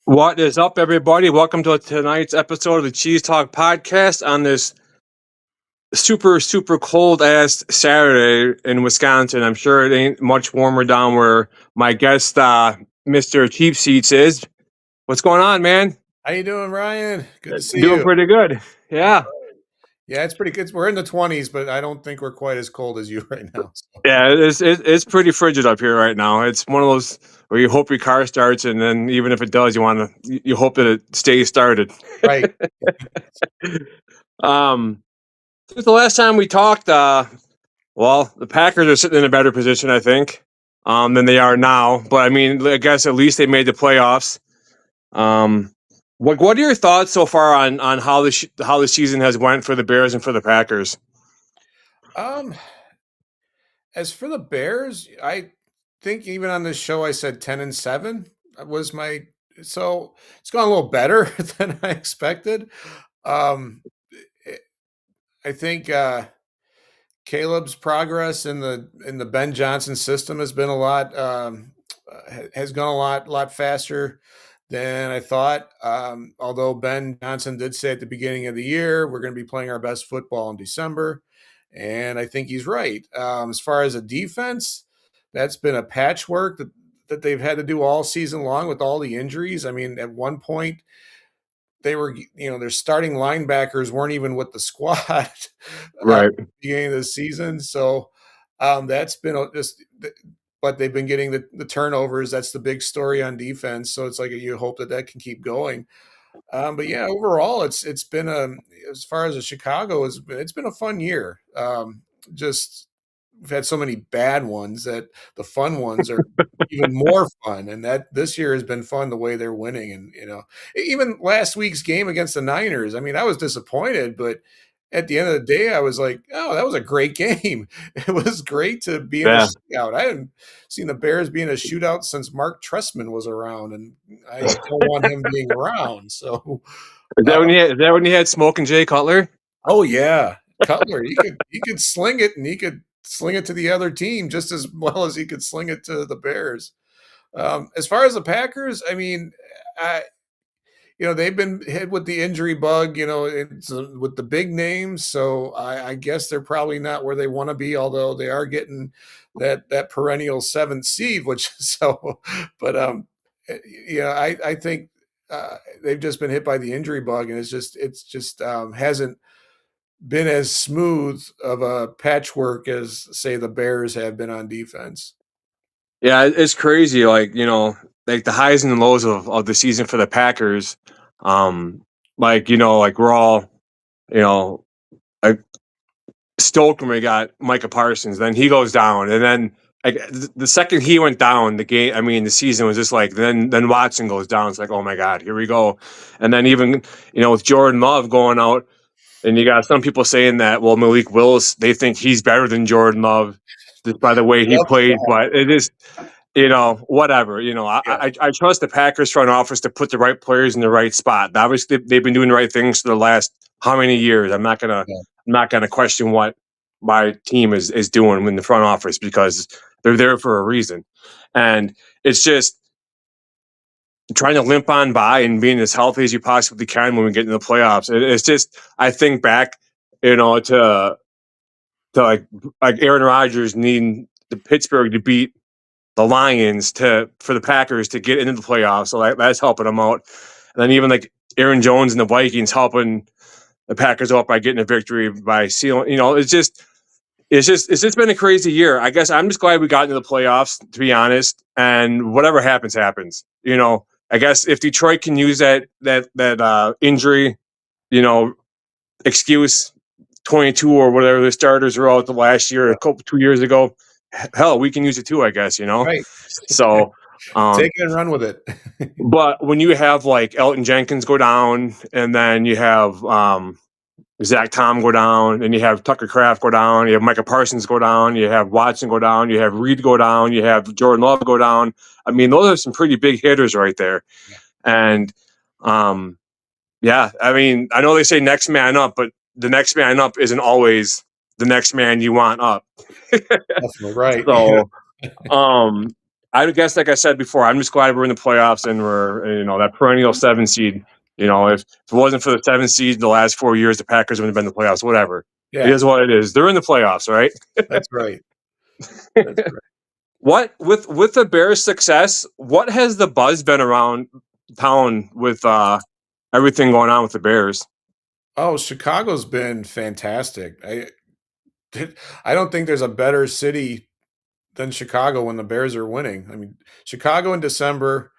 What is up, everybody? Welcome to tonight's episode of the Cheese Talk podcast on this super cold ass Saturday in Wisconsin. I'm sure it ain't much warmer down where my guest, Mr. Cheap Seats, is. What's going on, man? How you doing, Ryan? Good to see Doing you. pretty good. Yeah. Yeah, it's pretty good. We're in the 20s, but I don't think we're quite as cold as you right now. So. Yeah, it's pretty frigid up here right now. It's one of those where you hope your car starts, and then even if it does, you hope that it stays started. Right. Since the last time we talked, well, the Packers are sitting in a better position, I think, than they are now. But I mean, I guess at least they made the playoffs. What are your thoughts so far on how the season has went for the Bears and for the Packers? As for the Bears, I think even on this show I said 10-7 was my so it's gone a little better than I expected. Um I think Caleb's progress in the Ben Johnson system has been a lot has gone a lot faster than I thought. Although Ben Johnson did say at the beginning of the year we're going to be playing our best football in December, and I think he's right. As far as a defense, that's been a patchwork that they've had to do all season long with all the injuries. I mean, at one point they were, their starting linebackers weren't even with the squad Right. at the beginning of the season. So that's been just, but they've been getting the turnovers. That's the big story on defense. So it's like you hope that can keep going. But yeah, overall, it's been as far as Chicago it's been a fun year. Just we've had so many bad ones that the fun ones are even more fun, and that this year has been fun the way they're winning. And even last week's game against the Niners, I mean, I was disappointed, but at the end of the day, I was like, oh, that was a great game. It was great to be in a shootout. I hadn't seen the Bears be in a shootout since Mark Trestman was around, and I don't want him being around. So Is that when you had Smoke and Jay Cutler? oh yeah, Cutler. He could sling it, and he could sling it to the other team just as well as he could sling it to the Bears. As far as the Packers, I mean, they've been hit with the injury bug. It's with the big names, so I guess they're probably not where they want to be. Although they are getting that perennial seventh seed, which so, but I think they've just been hit by the injury bug, and it's just hasn't been as smooth of a patchwork as, say, the Bears have been on defense. Yeah, it's crazy. Like like the highs and lows of the season for the Packers. Like we're all like stoked when we got Micah Parsons. Then he goes down, and then like the second he went down, the season was just like then Watson goes down. It's like, oh my God, here we go. And then even with Jordan Love going out, and you got some people saying that Malik Willis, they think he's better than Jordan Love just by the way he played, but it is. Whatever. I trust the Packers front office to put the right players in the right spot. Obviously, they've been doing the right things for the last how many years. I'm not gonna question what my team is doing in the front office because they're there for a reason, and it's just trying to limp on by and being as healthy as you possibly can when we get into the playoffs. It's just I think back, to like Aaron Rodgers needing the Pittsburgh to beat the Lions for the Packers to get into the playoffs. So that's helping them out. And then even like Aaron Jones and the Vikings helping the Packers out by getting a victory by sealing. It's just been a crazy year. I guess I'm just glad we got into the playoffs, to be honest. And whatever happens, happens. I guess if Detroit can use that injury, excuse 22 or whatever the starters were out the last year, 2 years ago. Hell, we can use it too, I guess, Right. So take it and run with it. But when you have like Elton Jenkins go down, and then you have Zach Tom go down, and you have Tucker Kraft go down, you have Micah Parsons go down, you have Watson go down, you have Reed go down, you have Jordan Love go down. I mean, those are some pretty big hitters right there. Yeah. And I mean, I know they say next man up, but the next man up isn't always the next man you want up. Definitely right. So, I guess, like I said before, I'm just glad we're in the playoffs and we're, that perennial 7 seed. If it wasn't for the 7 seed the last 4 years, the Packers wouldn't have been in the playoffs. Whatever. It Yeah, is what it is. They're in the playoffs, right? that's right. That's right. What with the Bears' success? What has the buzz been around town with everything going on with the Bears? Oh, Chicago's been fantastic. I don't think there's a better city than Chicago when the Bears are winning. I mean, Chicago in December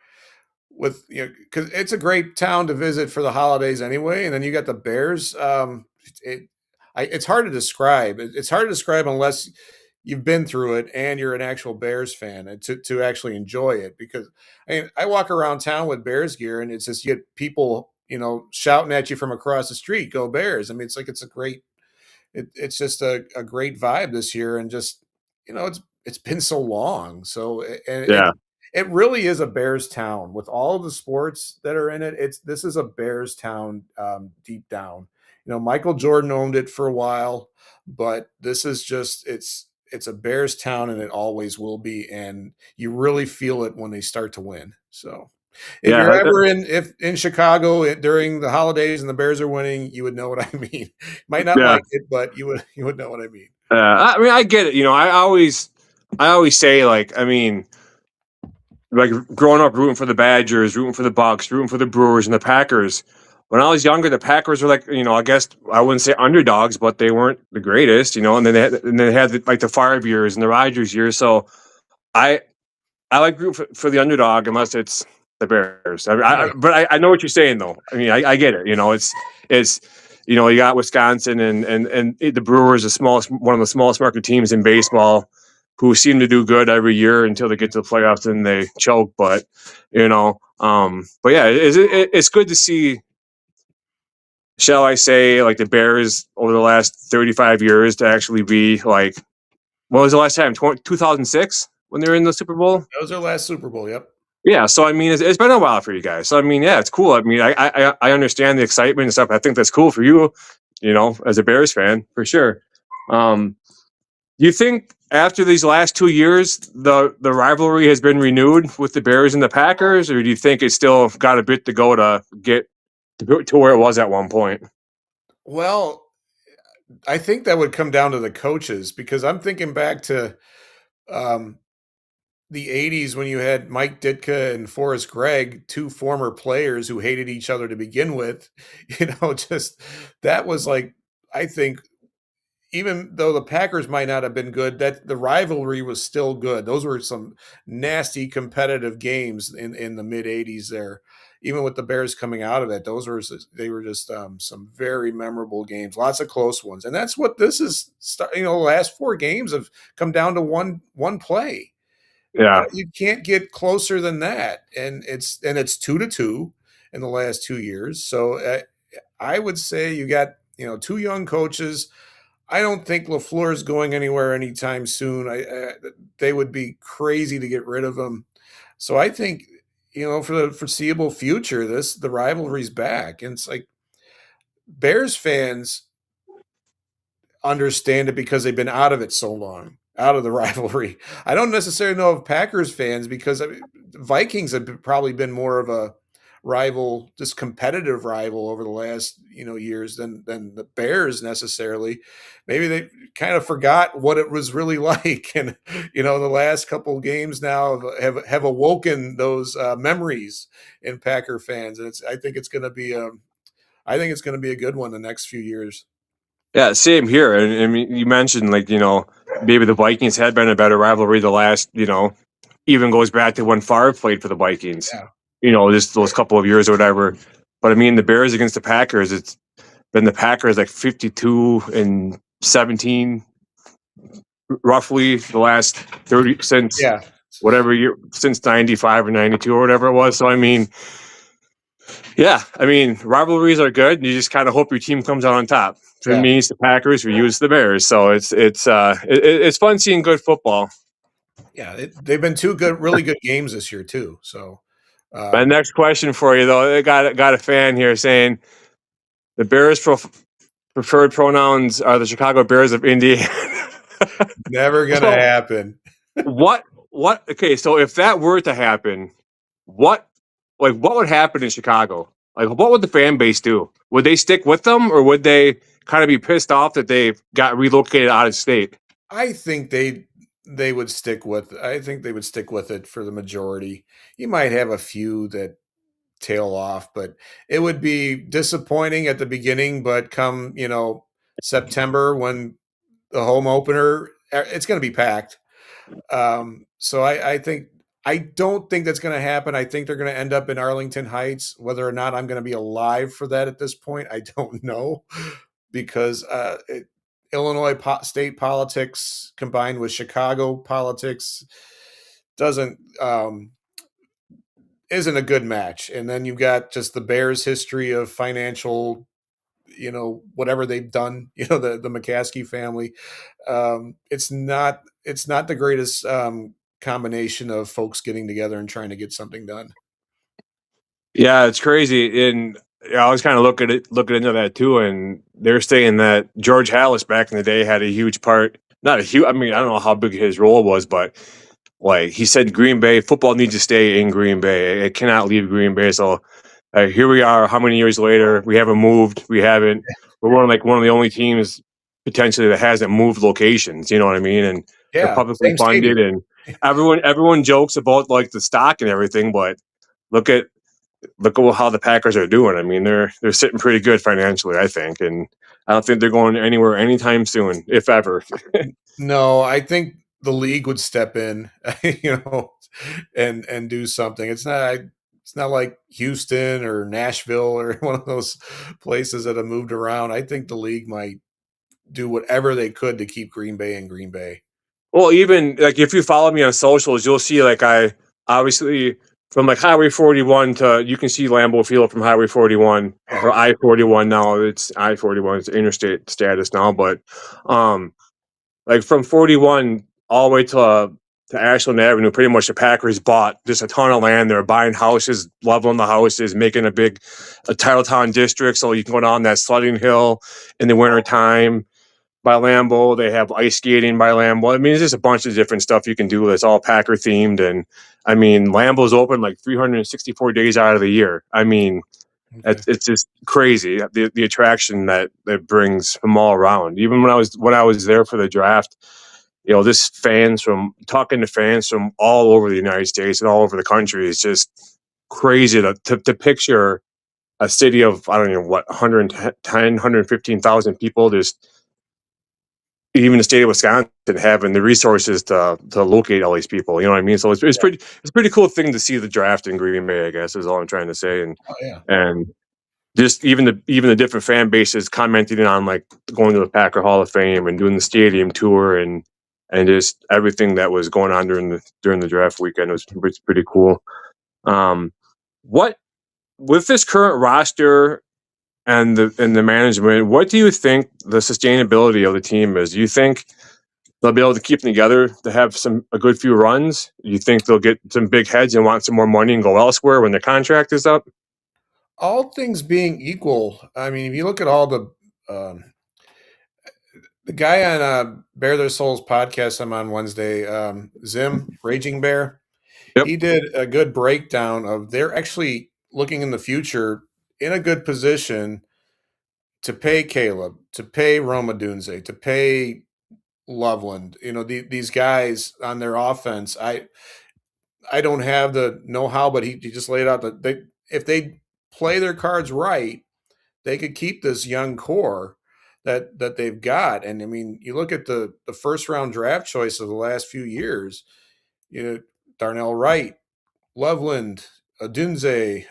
with because it's a great town to visit for the holidays anyway, and then you got the Bears. It, it's hard to describe. It's hard to describe unless you've been through it and you're an actual Bears fan and to actually enjoy it. Because I walk around town with Bears gear, and it's just you get people shouting at you from across the street, "Go Bears!" I mean, it's a great it's just a great vibe this year, and just it's been so long. So and Yeah, it really is a Bears town with all of the sports that are in it. This is a Bears town deep down. Michael Jordan owned it for a while, but this is just it's a Bears town, and it always will be. And you really feel it when they start to win. So if yeah, you're ever if in Chicago during the holidays and the Bears are winning, you would know what I mean. Might not yeah. like it, but you would know what I mean. I mean, I get it. I always say, like, I mean, like, growing up rooting for the Badgers, rooting for the Bucks, rooting for the Brewers and the Packers. When I was younger, the Packers were, like, I guess I wouldn't say underdogs, but they weren't the greatest, and then they had like the Favre years and the Rodgers years. So I I like root for the underdog unless it's the Bears. Right. But I know what you're saying, though. I mean, I get it. It's you got Wisconsin and the Brewers, one of the smallest market teams in baseball, who seem to do good every year until they get to the playoffs and they choke. But yeah, it's good to see. Shall I say, like, the Bears over the last 35 years to actually be like, what was the last time? 2006 when they were in the Super Bowl? That was their last Super Bowl. Yep. Yeah, so I mean, it's been a while for you guys. So I mean, yeah, it's cool. I mean, I understand the excitement and stuff. I think that's cool for you, as a Bears fan, for sure. Do you think after these last 2 years, the rivalry has been renewed with the Bears and the Packers, or do you think it's still got a bit to go to get to where it was at one point? Well, I think that would come down to the coaches because I'm thinking back to um, the '80s when you had Mike Ditka and Forrest Gregg, two former players who hated each other to begin with. Just that was like I think even though the Packers might not have been good, that the rivalry was still good. Those were some nasty competitive games in the mid '80s there. Even with the Bears coming out of it, they were just some very memorable games, lots of close ones, and that's what this is. The last four games have come down to one play. Yeah, You can't get closer than that, and it's 2-2 in the last 2 years. So I would say you got two young coaches. I don't think LaFleur is going anywhere anytime soon. They would be crazy to get rid of him. So I think for the foreseeable future, the rivalry's back, and it's like Bears fans understand it because they've been out of it so long, out of the rivalry. I don't necessarily know of Packers fans because Vikings have probably been more of a rival, just competitive rival over the last years than the Bears necessarily. Maybe they kind of forgot what it was really like, and the last couple of games now have awoken those memories in Packer fans, and I think it's going to be a good one the next few years. yeah, same here. And I mean, you mentioned, like, maybe the Vikings had been a better rivalry the last, even goes back to when Favre played for the Vikings, Yeah. just those couple of years or whatever. But I mean, the Bears against the Packers, it's been the Packers like 52 and 17, roughly the last 30 since Yeah. whatever year, since 95 or 92 or whatever it was. So I mean, yeah, I mean, rivalries are good. You just kind of hope your team comes out on top. For Yeah. me, it's the Packers. For you, it's the Bears. So it's fun seeing good football. Yeah, they've been two really good games this year too. So, My um, next question for you, though, I got a fan here saying the Bears' preferred pronouns are the Chicago Bears of Indiana. never gonna So happen. what what? Okay, so if that were to happen, what what would happen in Chicago? Like, what would the fan base do? Would they stick with them, or would they kind of be pissed off that they got relocated out of state? I think they would stick with I think they would stick with it for the majority. You might have a few that tail off, but it would be disappointing at the beginning, but come, September when the home opener, it's going to be packed. So I think I don't think that's going to happen. I think they're going to end up in Arlington Heights. Whether or not I'm going to be alive for that at this point, I don't know, because Illinois state politics combined with Chicago politics doesn't isn't a good match. And then you've got just the Bears' history of financial, whatever they've done. The McCaskey family. It's not the greatest combination of folks getting together and trying to get something done. Yeah, it's crazy. And yeah, I was kind of looking into that too, and they're saying that George Hallis back in the day had a huge part. Not a huge. I mean, I don't know how big his role was, but like he said, Green Bay football needs to stay in Green Bay. It cannot leave Green Bay. So here we are. How many years later? We haven't moved. We haven't. We're one of the only teams potentially that hasn't moved locations. You know what I mean? And they're Yeah, publicly same funded, stadium. and everyone jokes about like the stock and everything, but look at how the Packers are doing. I mean, they're sitting pretty good financially, I think, and I don't think they're going anywhere anytime soon, if ever. No, I think the league would step in, and do something. It's not like Houston or Nashville or one of those places that have moved around. I think the league might do whatever they could to keep Green Bay in Green Bay. Well, even like if you follow me on socials, you'll see like I obviously from like Highway 41 to you can see Lambeau Field from Highway 41 or I-41 now. It's I-41, it's interstate status now, but um like from 41 all the way to Ashland Avenue, pretty much the Packers bought just a ton of land. They're buying houses, leveling the houses, making a Titletown district so you can go down that sledding hill in the wintertime by Lambeau. They have ice skating by Lambeau. I mean, it's just a bunch of different stuff you can do that's all Packer themed. And I mean, Lambeau's open like 364 days out of the year. I mean, Okay. it's just crazy the attraction that brings from all around. Even when I was there for the draft, this fans from talking to fans from all over the United States and all over the country is just crazy to picture a city of I don't know what 115,000 people just even the state of Wisconsin having the resources to locate all these people. You know what I mean? So it's pretty cool thing to see the draft in Green Bay. I guess is all I'm trying to say, Oh yeah. and just even the different fan bases commenting on like going to the Packer Hall of Fame and doing the stadium tour and just everything that was going on during the draft weekend was pretty cool. What with this current roster and the management, what do you think the sustainability of the team is? Do you think they'll be able to keep them together to have a good few runs? Do you think they'll get some big heads and want some more money and go elsewhere when their contract is up? All things being equal, I mean, if you look at all the guy on Bear Their Souls podcast I'm on Wednesday, Zim Raging Bear, Yep. he did a good breakdown of they're actually looking in the future in a good position to pay Caleb, to pay Roma Dunze, to pay Loveland. These guys on their offense. I don't have the know-how, but he just laid out that if they play their cards right, they could keep this young core that they've got. And I mean, you look at the first round draft choice of the last few years, you know, Darnell Wright, Loveland, Dunze,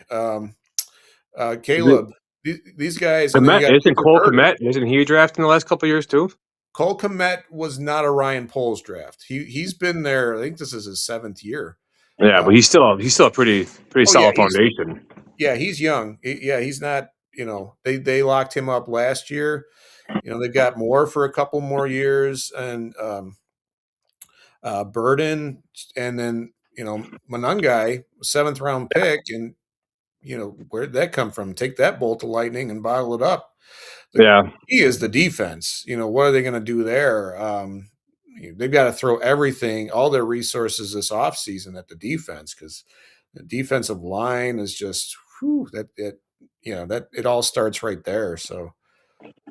Is it Caleb, these guys, and then you Komet? got Isn't David Cole Burton. Komet? Isn't he drafted in the last couple of years too? Cole Kmet was not a Ryan Poles draft. He's been there. I think this is his seventh year. Yeah, Uh, but he's still a pretty oh yeah, solid foundation. he's young. Yeah, he's not. They locked him up last year. They've got more for a couple more years, and Burden, and then Monangai, seventh round pick, and where'd that come from? Take that bolt of lightning and bottle it up. The Yeah, key is the defense. What are they going to do there? they've got to throw everything, all their resources this offseason at the defense because the defensive line is just that it that it all starts right there. So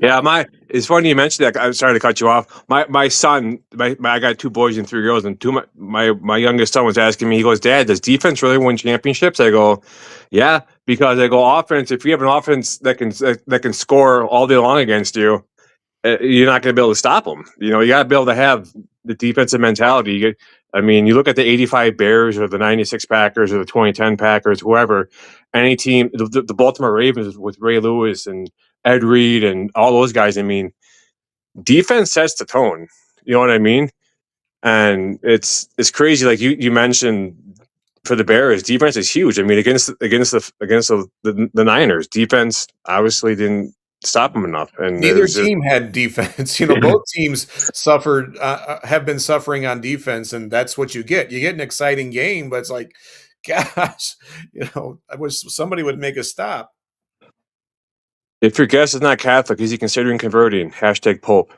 Yeah, it's funny you mentioned that. I'm sorry to cut you off. My son, I got two boys and three girls, and my youngest son was asking me. He goes, "Dad, does defense really win championships?" I go, "Yeah," because I go offense. If you have an offense that can score all day long against you, you're not going to be able to stop them. You know, you got to be able to have the defensive mentality. I mean, you look at the '85 Bears or the '96 Packers or the 2010 Packers, whoever, any team, the Baltimore Ravens with Ray Lewis and Ed Reed and all those guys. I mean, defense sets the tone. You know what I mean? And it's crazy. Like you mentioned for the Bears, defense is huge. I mean, against the Niners, defense obviously didn't stop them enough, and it neither was just team had defense. Both teams suffered, have been suffering on defense, and that's what you get. You get an exciting game, but it's like, gosh, I wish somebody would make a stop. if your guest is not Catholic, is he considering converting? Hashtag Pope.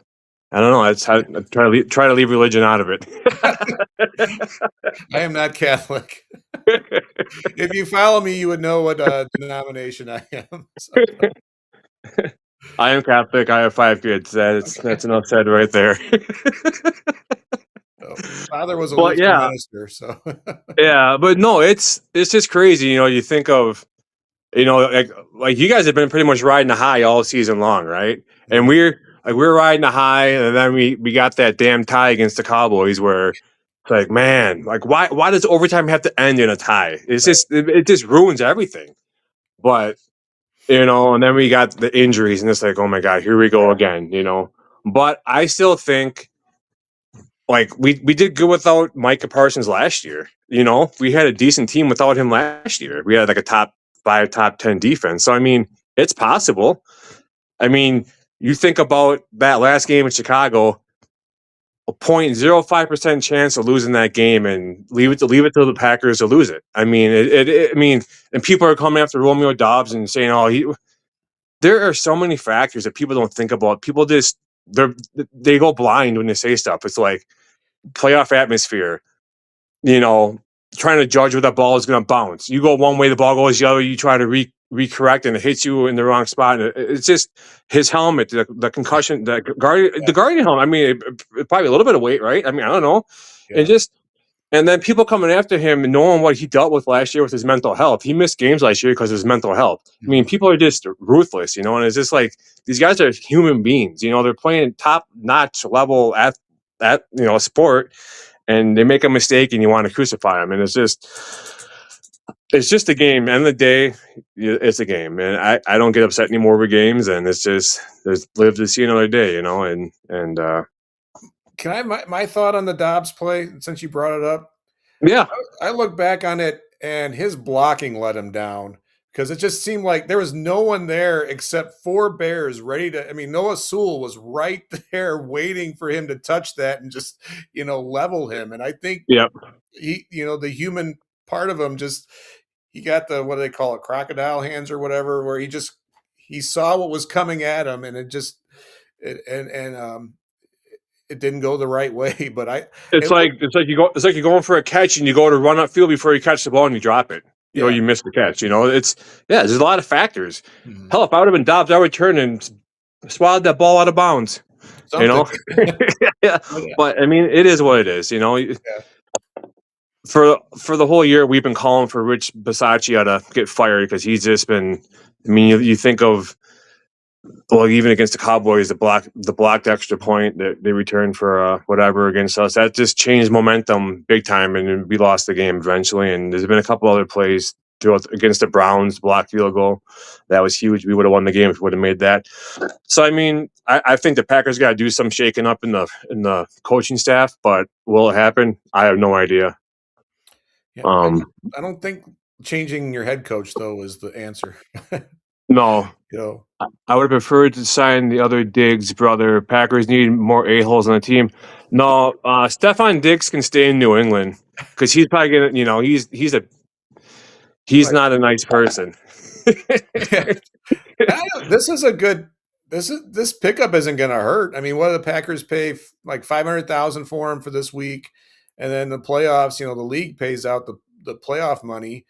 I don't know. That's how I try to leave religion out of it. I am not Catholic. If you follow me, you would know what denomination I am. So, I am Catholic. I have 5 kids. That's enough said right there. father was a But Lutheran yeah, minister, so yeah. But no, it's just crazy. You know, you think of like you guys have been pretty much riding the high all season long, right? And Mhm. we're riding the high, and then we got that damn tie against the Cowboys where it's like, man, like why does overtime have to end in a tie? It's Right. just it just ruins everything. But and then we got the injuries, and it's like, oh my god, here we go again. But I still think like we did good without Micah Parsons last year. We had a decent team without him last year. We had like a top 5, top 10 defense. So I mean, it's possible. I mean, you think about that last game in Chicago, a 0.05% chance of losing that game, and leave it to the Packers to lose it. I mean, I mean, and people are coming after Romeo Dobbs and saying, "Oh, there are so many factors that people don't think about. People they go blind when they say stuff. It's like playoff atmosphere, you know, trying to judge where that ball is going to bounce. You go one way, the ball goes the other. You try to recorrect, and it hits you in the wrong spot. And it's just his helmet, the concussion, the guardian helmet. I mean, probably a little bit of weight, right? I mean, I don't know, and Yeah. just. And then people coming after him and knowing what he dealt with last year with his mental health. He missed games last year because of his mental health. I mean, Mhm. people are just ruthless, and it's just like these guys are human beings. They're playing top notch level at sport, and they make a mistake and you want to crucify them. And it's just a game. End of the day, it's a game, and I don't get upset anymore over games. And it's just there's live to see another day, and Can I have my thought on the Dobbs play since you brought it up? yeah, I look back on it and his blocking let him down because it just seemed like there was no one there except 4 Bears ready to. I mean, Noah Sewell was right there waiting for him to touch that and just, level him. And I think yep. the human part of him just, he got the, what do they call it, crocodile hands or whatever, where he saw what was coming at him and it just, it didn't go the right way. But It's it like looked, you're going for a catch and you go to run up field before you catch the ball and you drop it. yeah. You miss the catch. It's there's a lot of factors. Mhm. Hell, if I would have been Dobbs, I would turn and swatted that ball out of bounds. You Something. know, yeah. But I mean, it is what it is. Yeah. For the whole year, we've been calling for Rich Bisaccia to get fired because he's just been. I mean, you think of even against the Cowboys, the blocked extra point that they returned for whatever against us, that just changed momentum big time, and then we lost the game eventually. And there's been a couple other plays against the Browns, blocked field goal, that was huge. We would have won the game if we would have made that. So I mean, I think the Packers got to do some shaking up in the coaching staff, but will it happen? I have no idea. Yeah, Um, I don't think changing your head coach though is the answer. no, You know, I would have preferred to sign the other Diggs brother. Packers need more a-holes on the team. No, Stefan Diggs can stay in New England because he's probably gonna. He's right. not a nice person. Yeah. This is a good. this pickup isn't going to hurt. I mean, what do the Packers pay like 500,000 for him for this week, and then the playoffs? The league pays out the playoff money.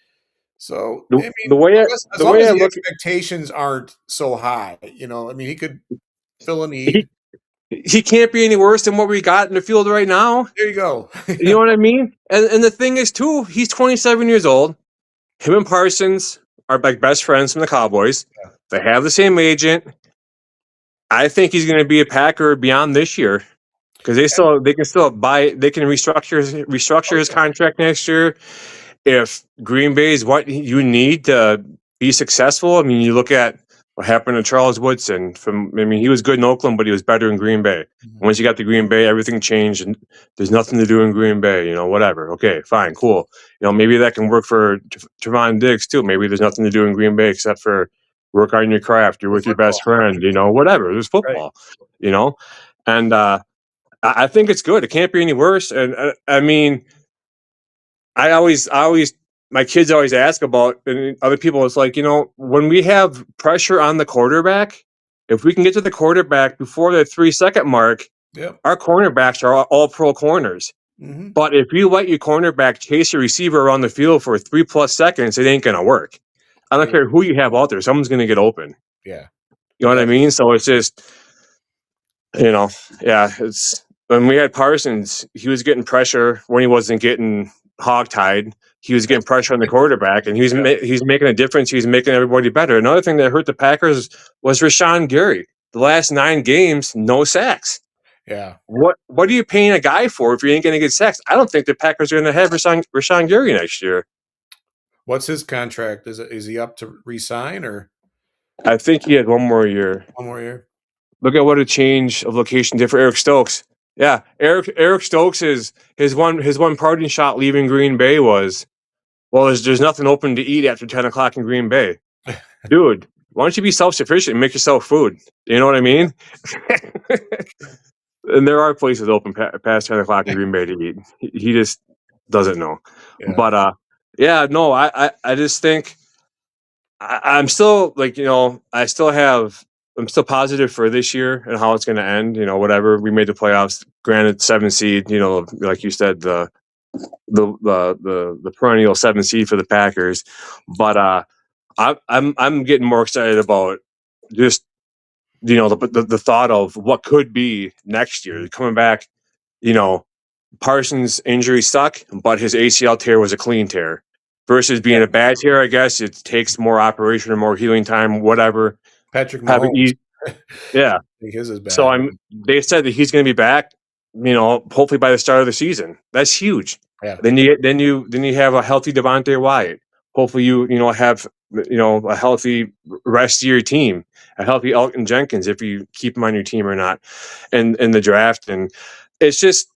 So I The, mean, the way I, as the long way as I the look, expectations aren't so high, I mean, he could fill a he need. he can't be any worse than what we got in the field right now. There you go. You know what I mean? And the thing is too, he's 27 years old. Him and Parsons are like best friends from the Cowboys. Yeah. They have the same agent. I think he's going to be a Packer beyond this year because they can still buy, they can restructure Oh his yeah. contract next year. If Green Bay is what you need to be successful, I mean, you look at what happened to Charles Woodson. I mean, he was good in Oakland, but he was better in Green Bay. Mhm. Once you got to Green Bay, everything changed, and there's nothing to do in Green Bay. Whatever. Okay, fine, cool. Maybe that can work for Trevon Diggs too. Maybe there's nothing to do in Green Bay except for work on your craft. You're The with your best football. friend. Whatever. There's Right. football. You know, and I think it's good. It can't be any worse. And I mean, I always, my kids always ask about, and other people, it's like, when we have pressure on the quarterback, if we can get to the quarterback before the 3-second mark, Yep. our cornerbacks are all pro corners. Hmm. But if you let your cornerback chase a receiver around the field for 3+ seconds, it ain't going to work. I don't care who you have out there. Someone's going to get open. Yeah. You know what Yeah. I mean? So it's just, yeah, it's when we had Parsons, he was getting pressure when he wasn't getting hogtied. He was getting pressure on the quarterback, and Yeah. he's making a difference. He's making everybody better. Another thing that hurt the Packers was Rashawn Gary. The last 9 games, no sacks. Yeah. What are you paying a guy for if you ain't going to get sacks? I don't think the Packers are going to have Rashawn Gary next year. What's his contract? Is he up to resign or I think he had one more year. one more year? Look at what a change of location did for Eric Stokes. Yeah, Eric Stokes is his one parting shot leaving Green Bay was, well, there's nothing open to eat after 10 o'clock in Green Bay, dude. Why don't you be self sufficient and make yourself food? You know what I mean? And there are places open past 10 o'clock in Green Bay to eat. He just doesn't know. Yeah. But yeah, no, I just think I'm still like, I'm still positive for this year and how it's going to end. Whatever, we made the playoffs. Granted, 7 seed. Like you said, the perennial 7 seed for the Packers. But I'm getting more excited about just the thought of what could be next year coming back. You know, Parsons' injury suck, but his ACL tear was a clean tear. Versus being Yeah. a bad tear, I guess it takes more operation or more healing time, whatever. Patrick Having Mahomes. yeah. I think his is So bad. they said that he's going to be back. Hopefully by the start of the season. That's huge. Yeah. Then you have a healthy Devontae Wyatt. Hopefully have a healthy rest of your team, a healthy Elton Jenkins if you keep him on your team or not, and in the draft. And it's just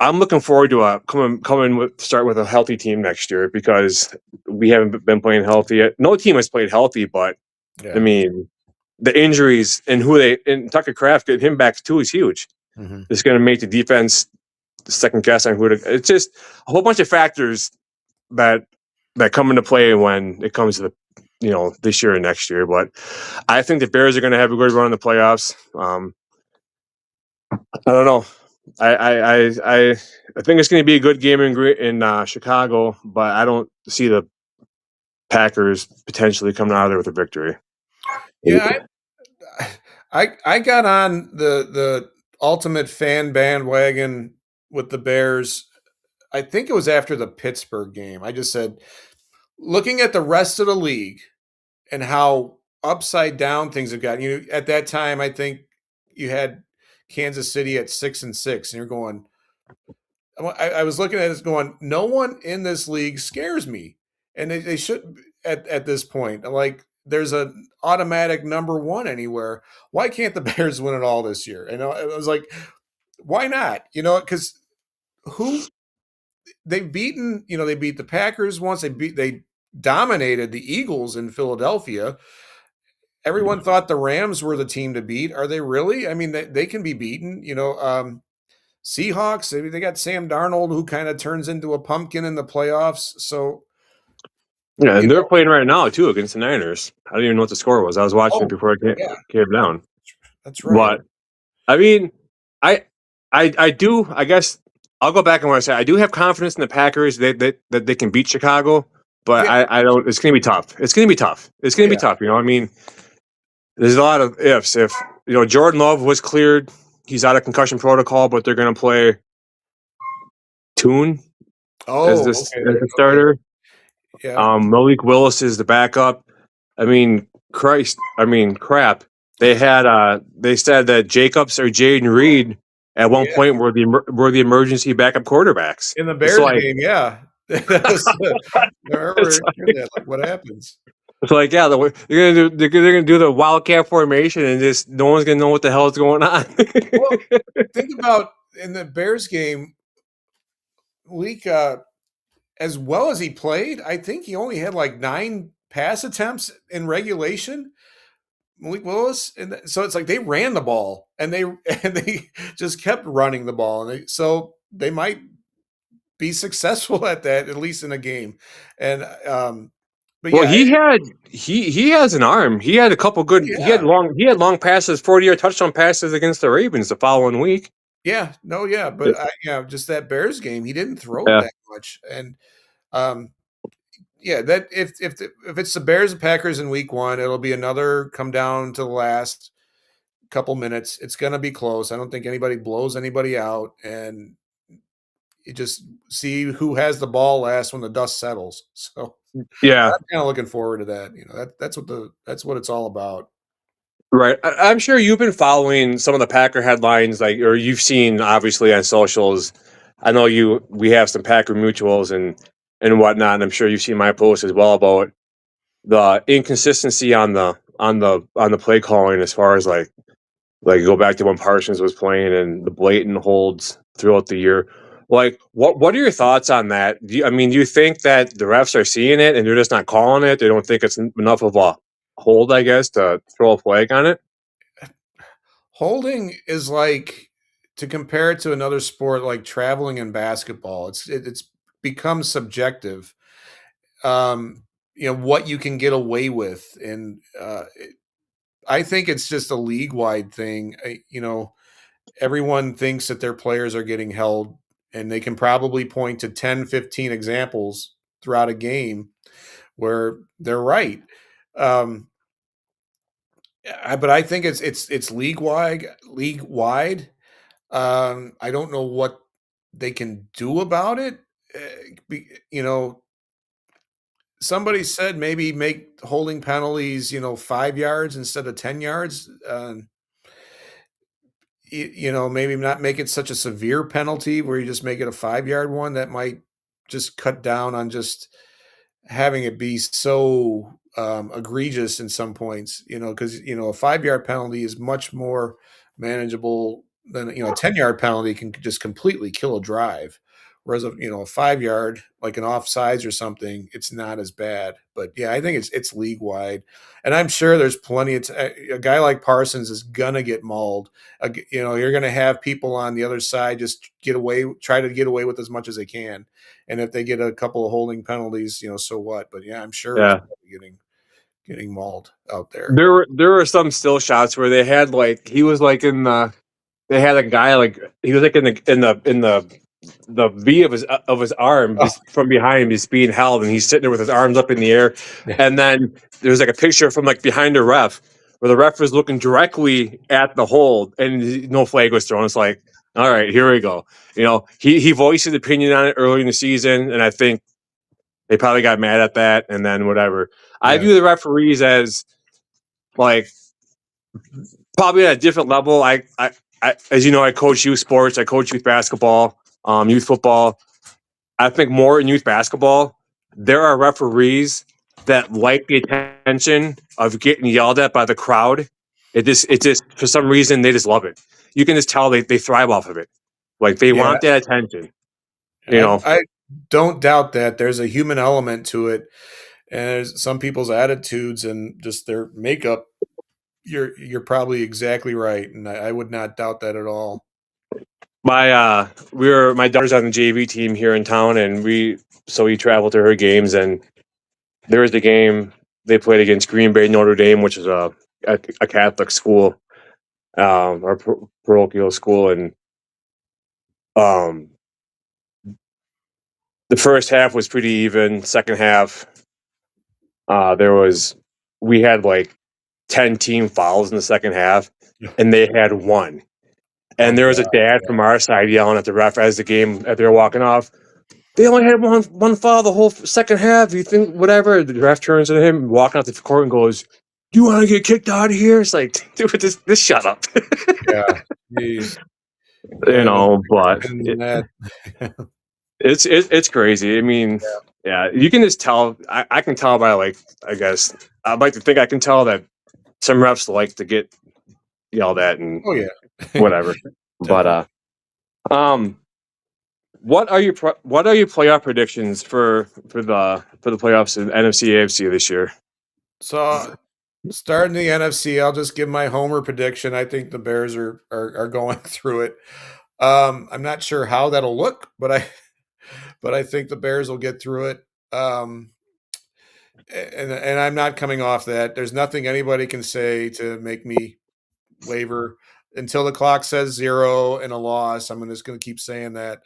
I'm looking forward to start with a healthy team next year because we haven't been playing healthy yet. No team has played healthy, but I Yeah. mean the injuries and Tucker Kraft getting him back too is huge. Hmm. It's going to make the defense second guess on it's just a whole bunch of factors that come into play when it comes to this year and next year. But I think the Bears are going to have a good run in the playoffs. I don't know. I think it's going to be a good game in Chicago, but I don't see the Packers potentially coming out of there with a victory. Yeah. I got on the ultimate fan bandwagon with the Bears. I think it was after the Pittsburgh game. I just said, looking at the rest of the league and how upside down things have gotten. At that time, I think you had Kansas City at 6-6, and you're going. I was looking at it going, no one in this league scares me, and they should at this point. Like there's an automatic number one anywhere. Why can't the Bears win it all this year? And I was like, why not? Because who they've beaten, they beat the Packers once. They dominated the Eagles in Philadelphia. Everyone thought the Rams were the team to beat. Are they really? I mean, they can be beaten. Seahawks, they got Sam Darnold, who kind of turns into a pumpkin in the playoffs. So Yeah, you and they're know. playing right now too against the Niners. I don't even know what the score was. I was watching it Oh, before it yeah, came down. that's right. But I mean, I I do. I guess I'll go back and what I say. I do have confidence in the Packers that they can beat Chicago. But Yeah, I don't. It's going to be tough. It's going to be tough. It's oh, going to be yeah. tough. You know, I mean, there's a lot of ifs. If Jordan Love was cleared, he's out of concussion protocol, but they're going to play Tune as Oh, this okay, as the okay, starter. yeah, Malik Willis is the backup. I mean, Christ. I mean, crap. They said that Jacobs or Jaden Reed at one yeah. point were the emergency backup quarterbacks. In the It's Bears like game, yeah. That was I it's remember hearing like, that, like, what happens? it's like yeah, they're gonna do the wildcat formation and just no one's gonna know what the hell is going on. Well, think about in the Bears game, Leak, as well as he played, I think he only had, like, 9 pass attempts in regulation, Malik Willis, and so it's like they ran the ball, and they and they just kept running the ball, and they might be successful at that, at least in a game, and, but Well, yeah, he has an arm. He had a couple good. yeah. He had long passes, 40-yard touchdown passes against the Ravens the following week. Yeah, no, yeah, but just that Bears game, he didn't throw it Yeah, that much, and um, yeah, that if it's the Bears and Packers in Week 1, it'll be another come down to the last couple minutes. It's going to be close. I don't think anybody blows anybody out, and you just see who has the ball last when the dust settles. So yeah. I'm kind of looking forward to that. That's what it's all about. Right. I'm sure you've been following some of the Packer headlines, like, or you've seen obviously on socials. I know we have some Packer mutuals and whatnot, and I'm sure you've seen my post as well about the inconsistency on the play calling as far as like go back to when Parsons was playing and the blatant holds throughout the year. Like, what are your thoughts on that? Do you think that the refs are seeing it and they're just not calling it? They don't think it's enough of a hold, I guess, to throw a flag on it? Holding is like to compare it to another sport like traveling in basketball. It's become subjective. What you can get away with, and I think it's just a league wide thing. Everyone thinks that their players are getting held, and they can probably point to 10, 15 examples throughout a game where they're right. Um, but I think it's league wide. League wide. I don't know what they can do about it. You know, somebody said maybe make holding penalties, 5 yards instead of 10 yards. Maybe not make it such a severe penalty where you just make it a 5 yard one. That might just cut down on just having it be so egregious in some points, because a 5 yard penalty is much more manageable than a 10 yard penalty can just completely kill a drive. Whereas a 5 yard, like an offsides or something, it's not as bad. But yeah, I think it's league wide, and I'm sure there's plenty of a guy like Parsons is gonna get mauled. You're gonna have people on the other side just try to get away with as much as they can, and if they get a couple of holding penalties, so what? But yeah, I'm sure he's Yeah. probably getting mauled out there. There were some still shots where they had like he was like in the they had a guy like he was like in the V of his arm Oh, just from behind him, he's being held, and he's sitting there with his arms up in the air. yeah, And then there's like a picture from like behind the ref where the ref was looking directly at the hold, and no flag was thrown. It's like, all right, here we go. He voiced his opinion on it early in the season, and I think they probably got mad at that, and then whatever. I yeah, view the referees as like probably at a different level. As you know, I coach youth sports. I coach youth basketball, youth football. I think more in youth basketball, there are referees that like the attention of getting yelled at by the crowd. It just for some reason they just love it. You can just tell they thrive off of it. Like they yeah. want that attention. You I, know. I don't doubt that there's a human element to it, and some people's attitudes and just their makeup. You're probably exactly right, and I would not doubt that at all. My daughter's on the JV team here in town, and we travel to her games, and there was the game they played against Green Bay Notre Dame, which is a Catholic school, or parochial school, and um, the first half was pretty even. Second half, there was we had like 10 team fouls in the second half, and they had one. Oh And there was a god. dad from our side yelling at the ref as they were walking off. They only had one foul the whole second half. You think whatever? The ref turns to him, walking out the court, and goes, "Do you want to get kicked out of here?" It's like, dude, this shut up. Yeah. Jeez. You Yeah, no know, bigger but sin than that. it's crazy. I mean, yeah, you can just tell. I can tell by like, I guess I'd like to think I can tell that some refs like to get yelled at and Oh, yeah. whatever. But Definitely. um, what are your playoff predictions for the playoffs in NFC AFC this year? So, starting the NFC, I'll just give my homer prediction. I think the Bears are going through it. I'm not sure how that'll look, but I think the Bears will get through it. Um, and I'm not coming off that. There's nothing anybody can say to make me waver until the clock says 0 and a loss. I'm just going to keep saying that.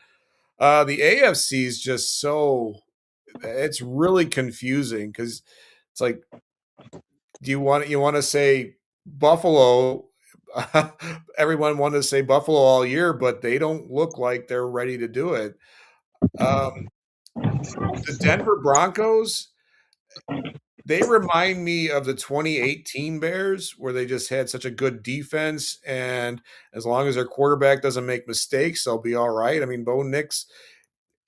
The AFC is just so it's really confusing because it's like, do you want to say Buffalo? Everyone wanted to say Buffalo all year, but they don't look like they're ready to do it. Um, the Denver Broncos, they remind me of the 2018 Bears, where they just had such a good defense, and as long as their quarterback doesn't make mistakes, they'll be all right. I mean, Bo Nix,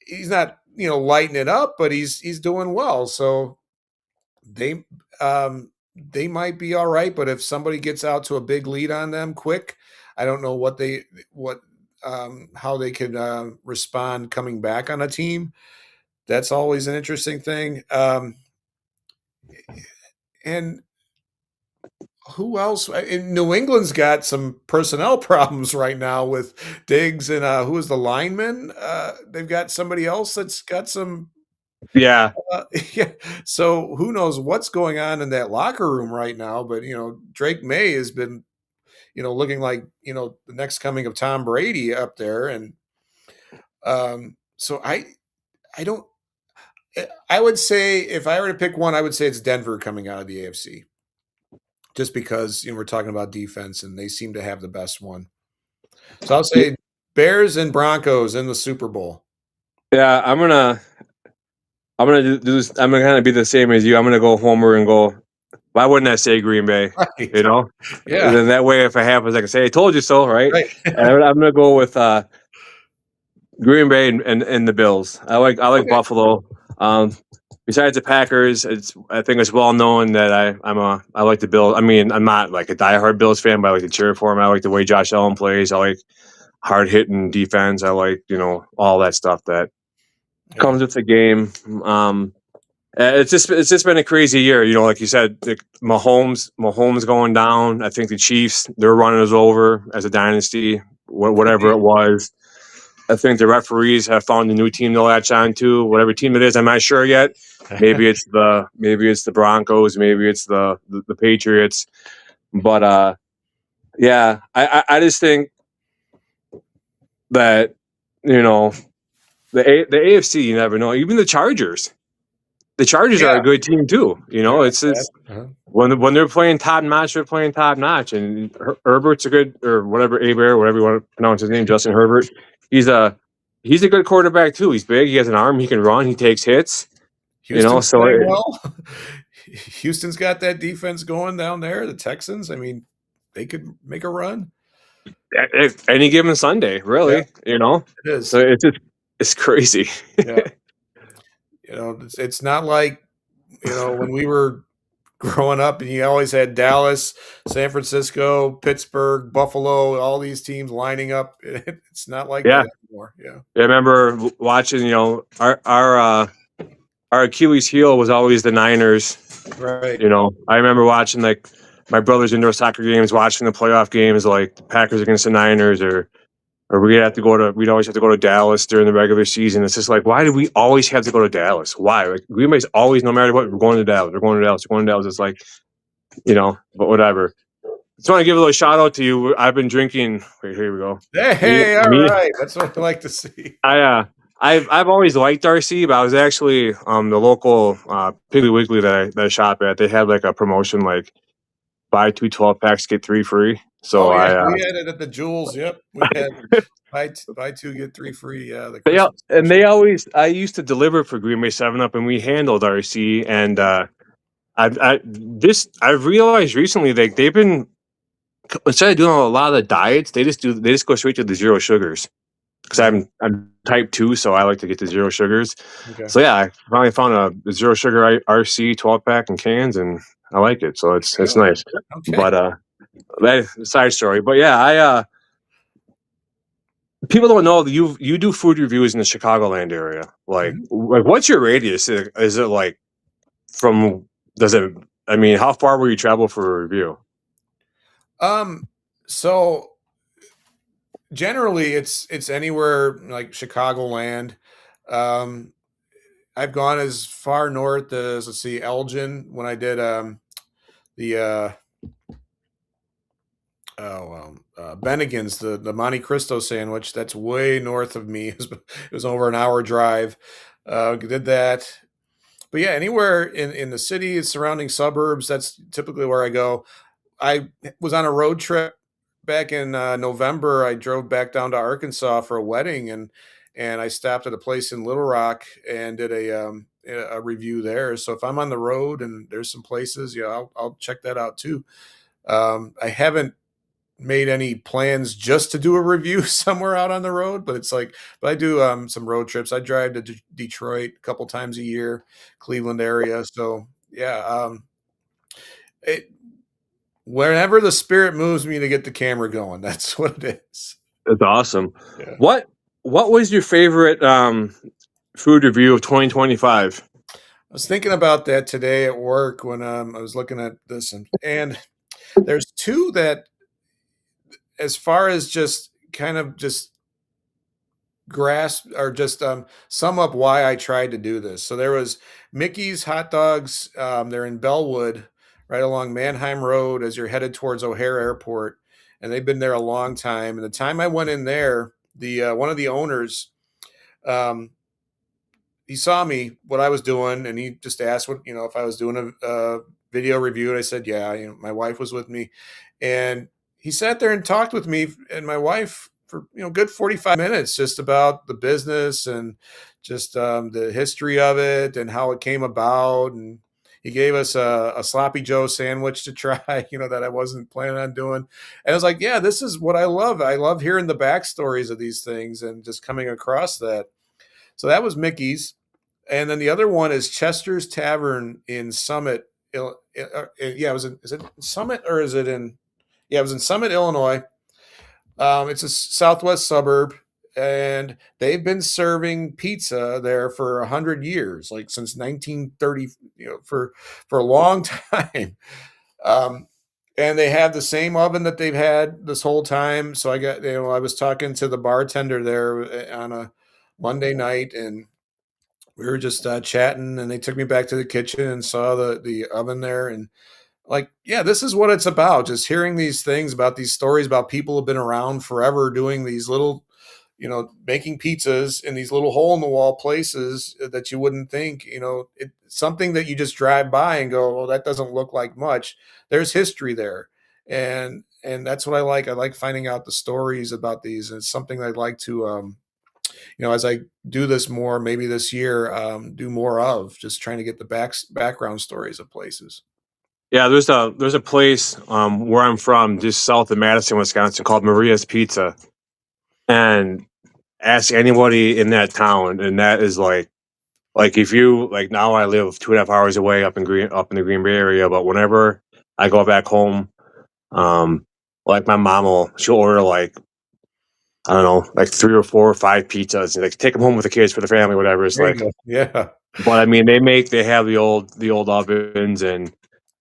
he's not lighting it up, but he's doing well. So they they might be all right, but if somebody gets out to a big lead on them quick, I don't know what how they could respond coming back on a team. That's always an interesting thing. And who else? In New England's got some personnel problems right now with Diggs and who is the lineman? They've got somebody else that's got some. Yeah, Yeah. So who knows what's going on in that locker room right now? But Drake May has been looking like the next coming of Tom Brady up there, and so I don't. I would say if I were to pick one, I would say it's Denver coming out of the AFC, just because we're talking about defense and they seem to have the best one. So I'll say Bears and Broncos in the Super Bowl. yeah. I'm gonna do this. I'm gonna kind of be the same as you. I'm gonna go Homer and go. Why wouldn't I say Green Bay? Right. You know, Yeah. then that way, if it happens, I can say, "I told you so," right? Right. And I'm gonna go with Green Bay and the Bills. I like Okay. Buffalo. Um, Besides the Packers, I think it's well known that I like the Bills. I mean, I'm not like a diehard Bills fan, but I like to cheer for him. I like the way Josh Allen plays. I like hard hitting defense. I like all that stuff that Yeah. comes with the game. It's just been a crazy year. Like you said, Mahomes going down. I think the Chiefs, they're running us over as a dynasty. Could Whatever be. it was. I think the referees have found a new team to latch on to. Whatever team it is, I'm not sure yet. Maybe it's the Broncos. Maybe it's the Patriots. But yeah, I just think that the AFC, you never know. Even the Chargers. The Chargers are a Yeah. good team too. They're not It's bad. just when they're playing top notch, they're playing top notch. And Herbert's a good, or whatever, Abear, whatever you want to pronounce his name, Justin Herbert. He's a he's a good quarterback too. He's big. He has an arm. He can run. He takes hits. Houston's So playing well. Houston's got that defense going down there. The Texans, I mean, they could make a run. any given Sunday, Yeah, really. it So is. it's crazy. Yeah. It's not like, when we were growing up and you always had Dallas, San Francisco, Pittsburgh, Buffalo, all these teams lining up. It's not like Yeah, that anymore. Yeah. I remember watching. Our Achilles heel was always the Niners. Right. I remember watching my brother's indoor soccer games, watching the playoff games like the Packers against the Niners or or we'd always have to go to Dallas during the regular season. It's just like, why do we always have to go to Dallas? Why? Like, Green Bay's always, no matter what, we're going to Dallas. We're going to Dallas. We're going to Dallas. It's like, but whatever. Just want to give a little shout out to you. I've been drinking. Wait, here we go. Hey, all right. That's what I like to see. I've always liked RC, but I was actually the local Piggly Wiggly that I shop at. They had like a promotion, like buy 2 12-packs, get 3 free. So Oh yeah, I we had it at the Jewels. Yep, we had buy two get three free. Yeah, the Christmas they special. always I used to deliver for Green Bay 7 Up, and we handled RC. And I've realized recently they've been, instead of doing a lot of the diets, they just go straight to the zero sugars, because I'm type 2, so I like to get the zero sugars. Okay. So yeah, I finally found a zero sugar RC 12-pack in cans, and I like it. So it's Good. nice. Okay. But that side story. But yeah, I people don't know that you do food reviews in the Chicagoland area. Mhm. Like what's your radius? Is it like from? Does it? I mean, how far will you travel for a review? So generally it's anywhere like Chicagoland. Um, I've gone as far north as, let's see, Elgin when I did the Bennigan's, the Monte Cristo sandwich. That's way north of me. It was over an hour drive. Did that. But yeah, anywhere in the city, surrounding suburbs, that's typically where I go. I was on a road trip back in November. I drove back down to Arkansas for a wedding, and I stopped at a place in Little Rock and did a review there. So if I'm on the road and there's some places, yeah, I'll check that out too. I haven't made any plans just to do a review somewhere out on the road, but I do some road trips. I drive to Detroit a couple times a year, Cleveland area. So yeah, it, whenever the spirit moves me to get the camera going, that's what it is. That's awesome. Yeah. What was your favorite food review of 2025? I was thinking about that today at work when I was looking at this, and there's two that, as far as just kind of just grasp or just sum up why I tried to do this. So there was Mickey's Hot Dogs. They're in Bellwood, right along Manheim Road as you're headed towards O'Hare Airport, and they've been there a long time. And the time I went in there, the one of the owners, um, he saw me what I was doing, and he just asked what if I was doing a video review, and I said yeah. My wife was with me, and he sat there and talked with me and my wife for good 45 minutes just about the business and just the history of it and how it came about. And he gave us a sloppy Joe sandwich to try, that I wasn't planning on doing. And I was like, yeah, this is what I love. I love hearing the backstories of these things and just coming across that. So that was Mickey's. And then the other one is Chester's Tavern in Summit. Yeah, is it Summit or is it in? Yeah, it was in Summit, Illinois. It's a southwest suburb, and they've been serving pizza there for 100 years, like since 1930. For a long time. Um, and they have the same oven that they've had this whole time. So I was talking to the bartender there on a Monday night, and we were just chatting, and they took me back to the kitchen and saw the oven there, and like, yeah, this is what it's about. Just hearing these things about these stories about people who've been around forever doing these little, making pizzas in these little hole in the wall places that you wouldn't think, it's something that you just drive by and go, well, that doesn't look like much. There's history there. And that's what I like. I like finding out the stories about these. And it's something I'd like to, as I do this more, maybe this year, do more of just trying to get the background stories of places. Yeah, there's a place where I'm from, just south of Madison, Wisconsin, called Maria's Pizza, and ask anybody in that town, and that is like if you like now I live 2.5 hours away up in the Green Bay area, but whenever I go back home, um, like my mom she'll order like I don't know, like 3 or 4 or 5 pizzas, and like take them home with the kids for the family, whatever. It's There you like, go. Yeah. but I mean, they have the old ovens, and